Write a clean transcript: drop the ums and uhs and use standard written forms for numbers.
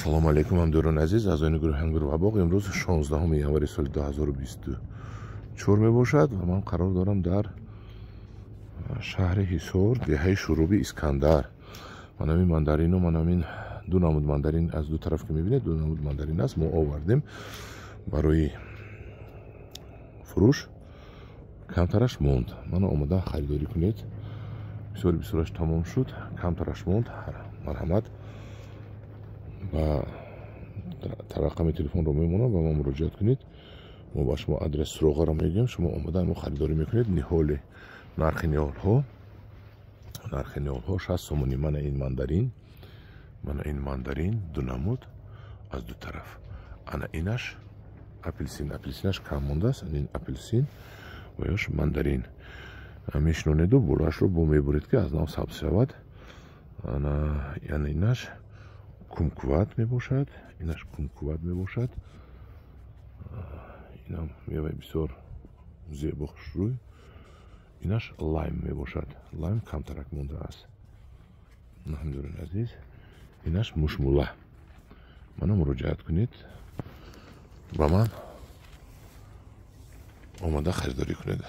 салом алейкум ҳамдӯрон азиз аъзоини гурӯҳи ҳангур ва боғ. имрӯз 16 январи соли 2024 мебошад ва ман қарор дорам дар шаҳри ҳисор деҳаи шуруби искандар манамин мандарину манамин ду намуд мандарин аз ду тараф ки мебинед ду намуд мандарин аст мо овардем барои фурӯш. камтараш монд, мана омада харидорӣ кунед. бисёри бисёраш тамом шуд, камтараш монд. марҳамат ба рақами телефонро мемонам, ба мо муроҷиат кунед. мо ба шумо адрес суроғаро мегӯем, шумо омада мо харидорӣ мекунед. ниҳоли нархи ниҳолҳо 60 сомонӣ. мана ин мандарин ду намуд аз ду тараф. ана инаш апелсинаш кам мондааст. ин апелсин ва ёш мандарин мешинонеду болашро бо мебуред ки аз нав сабз шавад. ана инаш кумкват мебошад. инам меваи бисёр зебо хушрӯй. инаш лайм мебошад. лайм камтарак мондааст. ҳамдӯрон азиз, инаш мушмула. мана муроҷиат кунед, ба ман омада харидорӣ кунед.